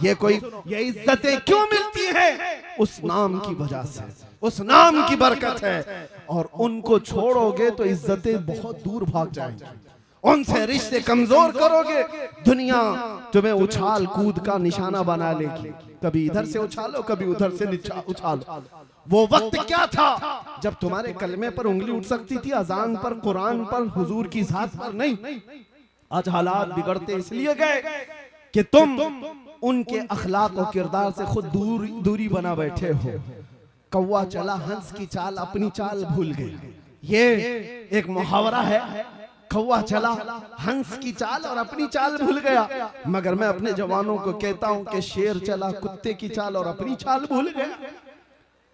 ये इज्जतें क्यों मिलती हैं? उस नाम की वजह से, उस नाम की बरकत है। और उनको छोड़ोगे तो इज्जतें बहुत दूर भाग जाएंगी, उनसे रिश्ते कमजोर करोगे, दुनिया तुम्हें उछाल कूद का निशाना बना लेगी। कभी इधर से उछालो, कभी उधर से उछालो। वो वक्त क्या था जब तुम्हारे कलमे पर उंगली उठ सकती थी, अजान पर, कुरान पर, हुजूर की जात पर नहीं। आज हालात बिगड़ते इसलिए गए कि तुम उनके अखलाक और किरदार से खुद दूरी बना बैठे हो। कौवा चला हंस की चाल, अपनी चाल भूल गई। ये एक मुहावरा है, कौवा चला हंस की चाल और अपनी चाल भूल गया। मगर मैं अपने जवानों को कहता हूं कि शेर चला कुत्ते की चाल और अपनी चाल भूल गया।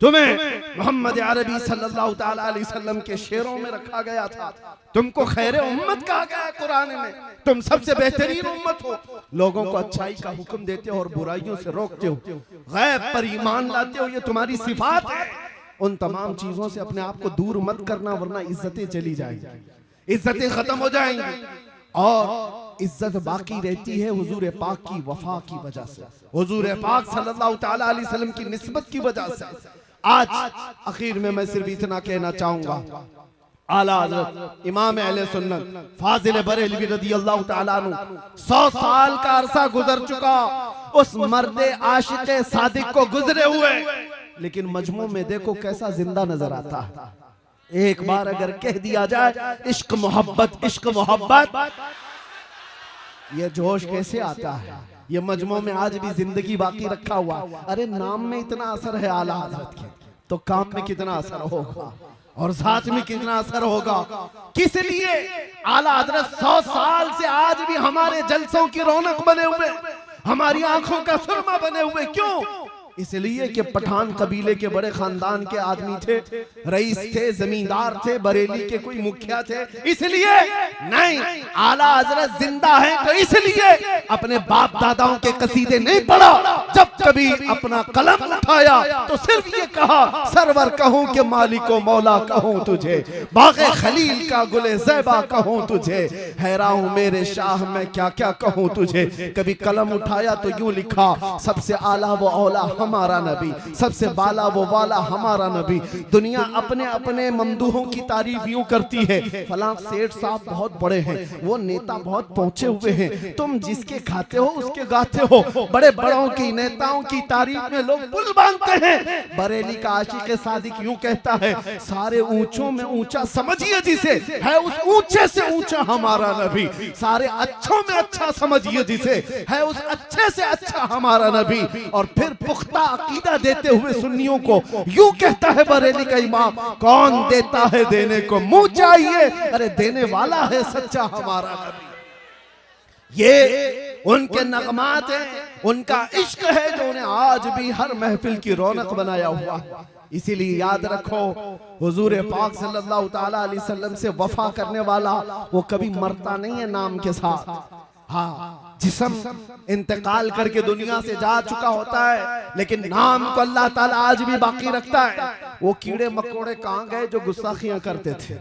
तुम्हें मोहम्मद अरबी सल्लल्लाहु ताला अलैहि वसल्लम के शेरों में रखा गया था, तुमको खैर उम्मत कहा गया है कुरान में, तुम सबसे बेहतरीन उम्मत हो। लोगों को अच्छाई का हुक्म देते हो और बुराइयों से रोकते हो, गैब पर ईमान लाते हो, ये तुम्हारी सिफात है। उन तमाम चीजों से अपने आप को दूर मत करना, वरना इज्जतें चली जाएंगी, इज्जतें खत्म हो जाएंगी। और इज्जत बाकी रहती है हुजूर पाक की वफा की वजह से, हुजूर पाक सल्लल्लाहु ताला अलैहि वसल्लम की निस्बत की वजह से। आज आखिर में मैं सिर्फ इतना कहना चाहूंगा, आला हज़रत इमाम अहले सुन्नत फाजिल बरेलवी रज़ियल्लाहु ताला अन्हु 100 साल का अरसा गुजर चुका उस मर्दे आशिक़े सादिक को गुजरे हुए, लेकिन मजमू में देखो कैसा जिंदा नजर आता है। एक बार अगर कह दिया जाए इश्क मोहब्बत, इश्क मोहब्बत, ये जोश कैसे आता है? ये मजमू में आज भी जिंदगी बाकी रखा हुआ। अरे नाम में इतना असर है आला हज़रत के, तो काम में कितना असर होगा और साथ में कितना असर होगा। किस लिए आला हज़रत 100 साल से आज भी हमारे जलसों की रौनक बने हुए, हमारी आंखों का सुरमा बने हुए? क्यों? इसलिए कि पठान कबीले के बड़े खानदान के आदमी थे, रईस थे, जमींदार थे, बरेली के कोई मुखिया थे। इसलिए नहीं, आला हज़रत जिंदा है तो इसलिए अपने बाप दादाओं के कसीदे नहीं पढ़ा, जब कभी अपना कलम उठाया तो सिर्फ ये कहा सरवर कहूं कि मालिको मौला कहूं तुझे, बाग़े खलील का गुले ज़ैबा कहूं तुझे, हैरान हूं मेरे शाह मैं क्या क्या कहूं तुझे। कभी कलम उठाया तो यूं लिखा सबसे आला वो औला हमारा नबी, सबसे बाला वो वाला हमारा नबी। दुनिया अपने अपने ममदूहों की तारीफ यूं करती है, फलां सेठ साहब बहुत बड़े हैं, वो नेता बहुत पहुंचे हुए हैं। तुम जिसके खाते हो उसके गाते हो। बड़े बड़ों की नेताओं की तारीफ में लोग पुल बांधते हैं। बरेली का आशिक़ सादिक यूं कहता है सारे ऊंचों में ऊंचा समझिए जिसे, है उस ऊंचे से ऊंचा हमारा नबी। सारे अच्छों में अच्छा समझिए जिसे, है उस अच्छे से अच्छा हमारा नबी। और फिर पुख्ता अकीदा देते हुए सुन्नियों को यूं कहता है बरेली का इमाम, कौन देता है देने को मुंह चाहिए, अरे देने वाला है सच्चा हमारा नबी। ये उनके नगमात हैं, उनका इश्क है जो उन्हें आज भी हर महफिल की रौनक बनाया हुआ है। इसीलिए याद रखो हुजूर पाक सल्लल्लाहु ताला अलैहि वसल्लम से वफा करने वाला वो कभी मरता नहीं है नाम के साथ। हाँ, जिस्म इंतकाल करके दुनिया से जा चुका होता है, लेकिन नाम को अल्लाह ताला आज भी बाकी रखता है। वो कीड़े मकोड़े कहाँ गए जो गुस्ताखियां करते थे?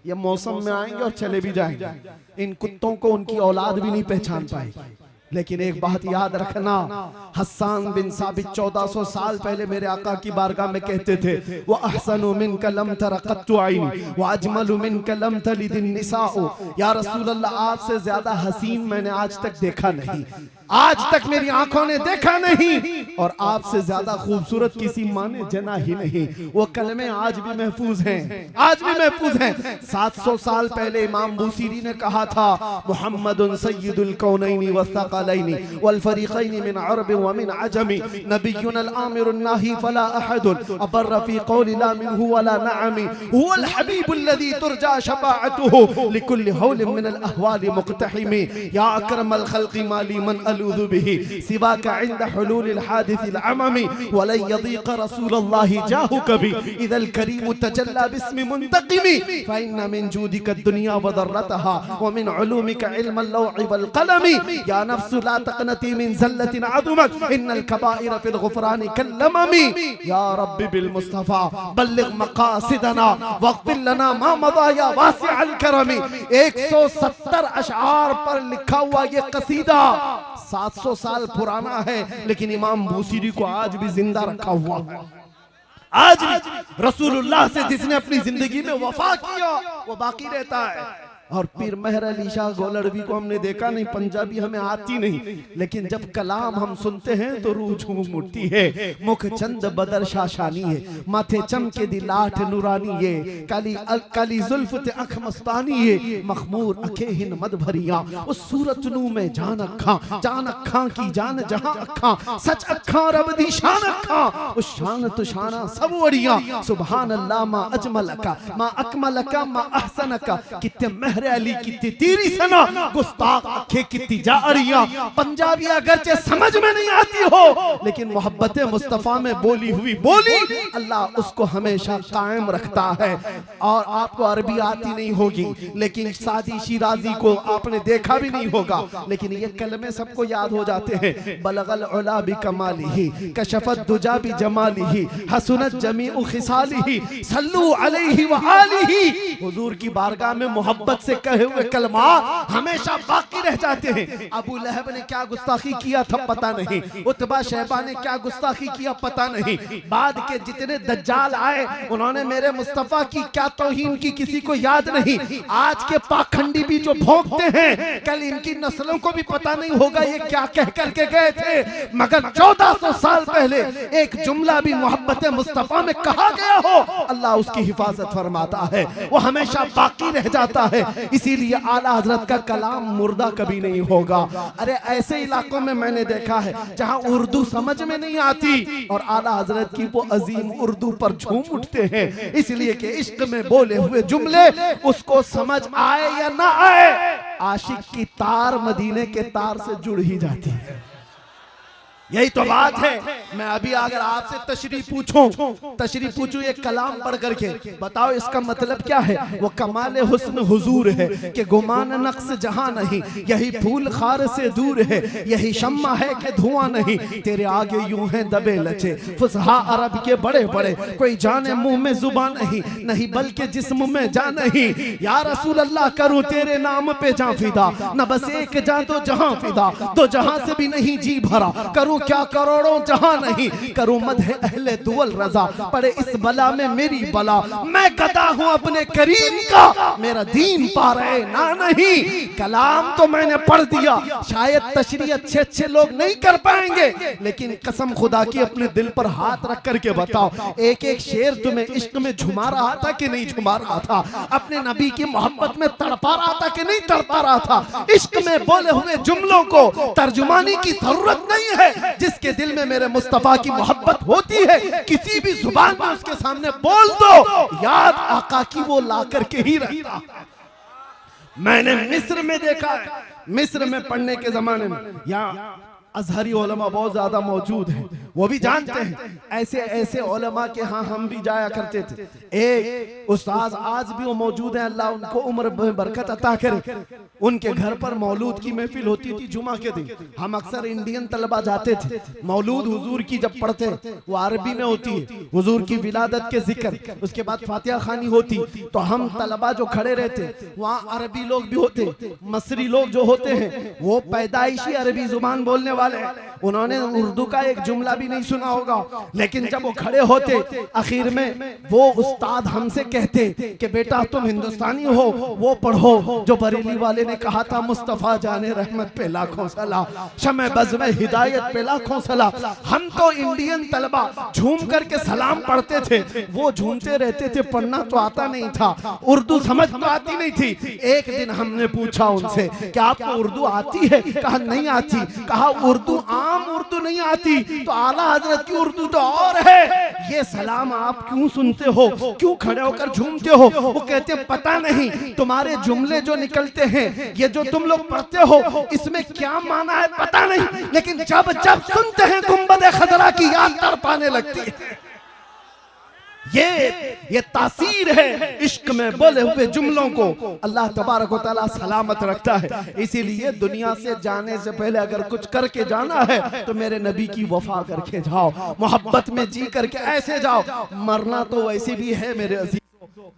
ये मौसम में आएंगे और चले भी जाएंगे। इन कुत्तों को उनकी औलाद भी नहीं पहचान पाएगी। लेकिन एक बात याद रखना, हस्सान बिन साबित 1400 साल पहले मेरे आका की बारगाह में कहते थे वो अहसनु मिनका लम तरा क़त्तु ऐनी व अजमलु मिनका लम तलिदिन निसाउ, या रसूल अल्लाह आपसे ज्यादा हसीन मैंने आज तक देखा नहीं। आज तक मेरी आंखों ने देखा नहीं और आपसे ज्यादा खूबसूरत किसी माँ ने जना ही नहीं। वो कलमे आज भी महफूज हैं, आज भी महफूज हैं। 700 साल पहले इमाम बूसीरी ने कहा था, मुहम्मदुन सय्यिदुल कौनैनि वस्सक़लैनि वल फ़रीक़ैनि मिन अरब व मिन अजमी नबियुन अल आमिरुन नाही फला अहदुन अबर फी क़ौलि ला मिनहु वला नअमी हुवल हबीबुल लज़ी तुरजा शफ़ाअतुहु लिकुल्लि हौलिन मिन अल अहवालि मुक़तहिमी या अकरमल ख़ल्क़ि माली मन अलूज़ु बिही सिवाका इंद हुलूलिल हादिसिल अममी वलन यदीक़ रसूलल्लाहि जाहु कभी इदल करीम तजल्ला बिस्मि मुंतक़िमी फ़इन्न मिन जूदिका दुनिया व दर्रतहा व मिन उलूमिका इल्मल लौहि वल क़लमी या नफ्सु ला तक़नती मिन ज़ल्लतिन अज़मत इन्नल कबाइर फिल गुफ़रानि कल्लममी या रब्बी बिल मुस्तफ़ा बल्लिग़ मक़ासिदना वग़फ़िर लना मा मज़ा या वासिअल करमी। 170 अशआर पर लिखा हुआ ये कसीदा 700 साल पुराना है, लेकिन इमाम बूसीरी को आज भी जिंदा रखा हुआ है। आज भी रसूलुल्लाह से जिसने अपनी जिंदगी में वफा किया वो बाकी रहता है। और पीर मेहर अली शाह गोलड़वी को हमने देखा नहीं, पंजाबी हमें आती नहीं, लेकिन जब कलाम हम सुनते हैं तो रूह झूम उठती है। मुख चंद बदर शाशानी है, माथे चमके दी लाठ नूरानी है, काली काली जुल्फ ते अख मस्तानी है, मखमूर अखे हिन मद भरिया उस सूरत नू में जान अखा की जान जहां अखा सच अखा रब दी शान अखा उस शान तो शाना सब वड़िया सुभान अल्लाह मा अजमलका मा अकमलका मा अहसनका कित्ते अली की तेरी सना गुस्ताख अखे की जारियां। पंजाबी अगरचे समझ में नहीं आती हो, लेकिन मोहब्बत मुस्तफा में बोली हुई बोली अल्लाह उसको हमेशा कायम रखता है। और आपको अरबी आती नहीं होगी, लेकिन सादी शिराजी को आपने देखा भी नहीं होगा, लेकिन ये कलमे सबको याद हो जाते हैं। बलगल उला बि कमालिही कशफत दुजा बि जमालिही हसनत जमीउ खिसालिही सल्लू अलैहि व आलिही। हुजूर की बारगाह में मोहब्बत से कहे हुए कलमा हमेशा बाकी रह जाते हैं। अबू लहब ने क्या गुस्ताखी किया था पता नहीं, उतबा शैबा ने क्या गुस्ताखी किया पता नहीं, बाद के जितने दज्जाल आए उन्होंने मेरे मुस्तफा की क्या तौहीन की किसी को याद नहीं। आज के पाखंडी भी जो भोंकते हैं कल इनकी नस्लों को भी पता नहीं होगा ये क्या कह करके गए थे, मगर 1400 साल पहले एक जुमला भी मोहब्बत मुस्तफा में कहा गया हो अल्लाह उसकी हिफाजत फरमाता है, वो हमेशा बाकी रह जाता है। इसीलिए आला हजरत का कलाम मुर्दा कभी नहीं होगा। अरे ऐसे इलाकों में मैंने देखा है जहां उर्दू समझ में नहीं आती और आला हजरत की वो अजीम उर्दू पर झूम उठते हैं, इसलिए कि इश्क में बोले हुए जुमले उसको समझ आए या ना आए, आशिक की तार मदीने के तार से जुड़ ही जाती है। यही तो बात है। मैं अभी अगर आपसे तशरीफ पूछूं एक कलाम पढ़ करके बताओ इसका मतलब क्या है, वो कमाल हुस्न हुजूर है कि गुमान नक्स जहां नहीं, यही फूल खार से दूर है, यही शम्मा है कि धुआं नहीं, तेरे आगे यूं है दबे लचे फुसहा अरब के बड़े बड़े, कोई जाने मुंह में जुबान नहीं, नहीं बल्कि जिस्म में जा नहीं। या रसूल अल्लाह करूं तेरे नाम पे जा फिदा, न बस एक जा तो जहां फिदा, तो जहां से भी नहीं जी भरा, करूं क्या करोड़ों जहां नहीं, करूं मदह अहले दुवल रजा, पड़े इस बला में मेरी बला, मैं गदा हूं अपने करीम का, मेरा दीन पा रहे ना नहीं। कलाम तो मैंने पढ़ दिया, शायद तशरीह अच्छे लोग नहीं कर पाएंगे, लेकिन कसम खुदा की अपने दिल पर हाथ रख करके बताओ एक एक शेर तुम्हें इश्क में झुमा रहा था कि नहीं झुमा रहा था, अपने नबी की मोहब्बत में तड़पा रहा था कि नहीं तड़पा रहा था। इश्क में बोले हुए जुमलों को तर्जुमानी की जरूरत नहीं है, जिसके दिल में मेरे मुस्तफा की मोहब्बत होती है किसी भी जुबान में उसके सामने बोल दो, याद आका की वो ला करके ही रहता। मैंने मिस्र में देखा है, मिस्र में पढ़ने के जमाने में यहाँ अजहरी उलमा बहुत ज्यादा मौजूद हैं, वो भी जानते हैं ऐसे ऐसे उलमा के हाँ हम भी जाया करते थे। एक उस्ताद आज भी वो मौजूद हैं, अल्लाह उनको उम्र में बरकत अता करे। उनके घर पर मौलूद की महफिल होती थी जुमा के दिन, हम अक्सर इंडियन तलबा जाते थे। मौलूद हुजूर की जब पढ़ते वो अरबी में होती है, हुजूर की विलादत के जिक्र, उसके बाद फातिहा खानी होती, तो हम तलबा जो खड़े रहते वहाँ अरबी लोग भी होते, मसरी लोग जो होते हैं वो पैदाइशी अरबी जुबान बोलने वाले, उन्होंने उर्दू का एक जुमला भी नहीं सुना होगा, लेकिन जब वो खड़े होते आखिर में वो उस्ताद हमसे कहते कि बेटा तुम हिंदुस्तानी हो, वो पढ़ो जो बरेली वाले ने कहा था, मुस्तफा जाने रहमत पे लाखों सलाम, शमे बज़ में हिदायत पे लाखों सलाम। हम तो इंडियन तलबा झूम करके सलाम पढ़ते थे, वो झूमते रहते थे, पढ़ना तो आता नहीं था, उर्दू समझ तो आती नहीं थी। एक दिन हमने पूछा उनसे कि आपको उर्दू आती है? कहा नहीं आती। कहा उर्दू आम उर्दू नहीं आती तो आला हजरत की उर्दू तो और है, ये सलाम आप क्यों सुनते हो, क्यों खड़े होकर झूमते हो? वो कहते पता नहीं, तुम्हारे जुमले जो निकलते हैं, ये जो तुम लोग पढ़ते हो, इसमें क्या माना है पता नहीं, लेकिन जब जब सुनते हैं गुंबद खजरा की याद तड़पाने लगती है। ये तासीर है इश्क में बोले हुए जुमलों को अल्लाह तबारक व तआला सलामत रखता है। इसीलिए दुनिया से जाने से पहले अगर कुछ करके जाना है तो मेरे नबी की वफा करके जाओ, मोहब्बत में जी करके ऐसे जाओ। मरना तो वैसे भी है मेरे अजीज,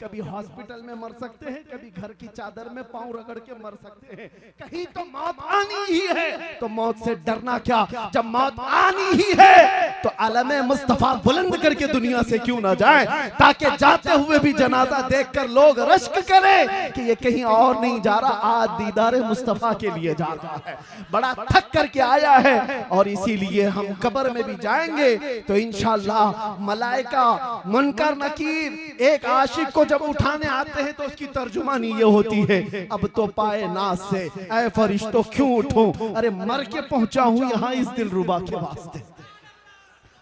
कभी हॉस्पिटल में मर सकते हैं, कभी घर की चादर में पांव रगड़ के मर सकते हैं, कहीं तो मौत आनी ही है, तो मौत से डरना क्या, जब मौत आनी ही है तो अलमे मुस्तफा बुलंद करके दुनिया से क्यों ना जाए, ताकि जाते हुए भी जनाजा देखकर लोग रश्क करें कि ये कहीं और नहीं जा रहा, आज दीदार मुस्तफा के लिए जा रहा है, बड़ा थक करके आया है। और इसीलिए हम कब्र में भी जाएंगे तो इंशाअल्लाह मलाइका मुनकर नकीर एक आशिक को जब उठाने आते हैं तो उसकी तर्जुमानी ये होती है, अब तो पाए नाज से ऐ फरिश्तों क्यों उठूं, अरे मर के पहुंचा हूं यहाँ इस दिलरुबा के वास्ते,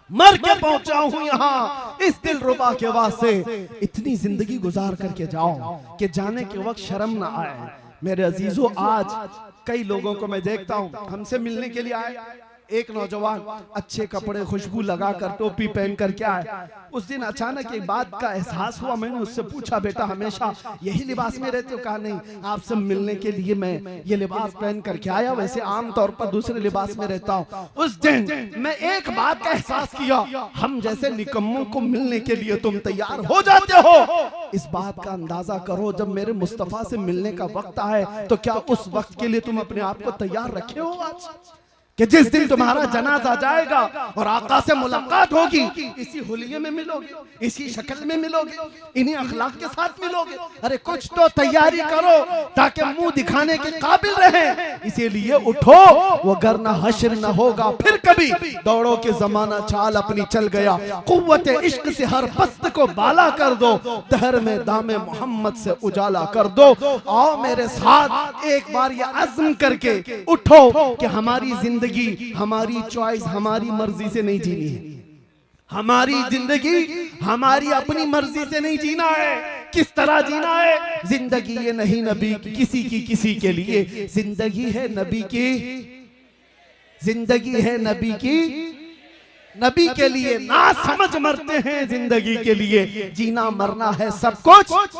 मर के पहुंचा हूं यहाँ इस दिलरुबा के वास्ते। इतनी जिंदगी गुजार करके जाओ कि जाने के वक्त शर्म ना आए। मेरे अजीजों, आज कई लोगों को मैं देखता हूं हमसे मिलने के लिए आए, एक नौजवान अच्छे कपड़े खुशबू लगाकर टोपी पहन कर के आए। उस दिन अचानक एक बात का एहसास हुआ, मैंने उससे पूछा बेटा हमेशा यही लिबास में रहते हो? कहा नहीं, आपसे मिलने के लिए मैं ये लिबास पहन करके आया, वैसे आम तौर पर दूसरे लिबास में रहता हूँ। उस दिन मैं एक बात का एहसास किया, हम जैसे निकम्मों को मिलने के लिए तुम तैयार हो जाते हो, इस बात का अंदाजा करो जब मेरे मुस्तफा से मिलने का वक्त आए तो क्या उस वक्त के लिए तुम अपने आप को तैयार रखे हो आज, कि जिस दिन तुम्हारा जनाजा जाएगा और आका से मुलाकात होगी, इसी हुलिये में मिलोगे, इसी शक्ल में मिलोगे, इन्हीं अखलाक के साथ मिलोगे। अरे कुछ तो तैयारी करो ताकि मुंह दिखाने के काबिल रहे। इसीलिए उठो, वो गरना हश्र न होगा फिर कभी, दौड़ो के जमाना चाल अपनी चल गया, कुव्वत इश्क से हर पस्त को बाला कर दो, दहर में दामे मोहम्मद से उजाला कर दो। आओ मेरे साथ एक बार ये अज़्म करके उठो कि हमारी जिंदगी, हमारी चॉइस, हमारी मर्जी से नहीं जीनी है, हमारी जिंदगी हमारी अपनी मर्जी से नहीं जीना है। किस तरह जीना है? जिंदगी ये नहीं नबी की किसी की किसी के लिए, जिंदगी है नबी की, जिंदगी है नबी की नबी के लिए। ना समझ मरते हैं जिंदगी के लिए, जीना मरना है सब कुछ।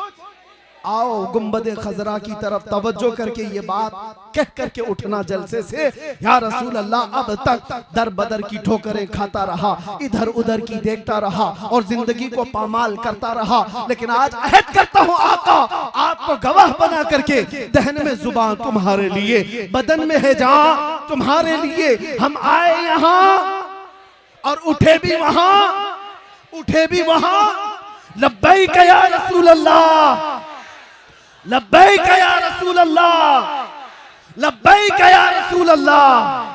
आओ गुंबदे खजरा की तरफ तवज्जो करके ये बात कह करके उठना जलसे से, या रसूल अल्लाह अब तक दर बदर की ठोकरें खाता रहा, इधर उधर की देखता रहा और जिंदगी को पामाल करता रहा, लेकिन आज अहद करता हूँ आका आपको गवाह बना करके, दहन में जुबान तुम्हारे लिए, बदन में है जान तुम्हारे लिए। हम आए यहाँ और उठे भी वहां, उठे भी वहां। लब्बैक या रसूल अल्लाह, लब्बैक या रसूल अल्लाह, लब्बैक या रसूल अल्लाह।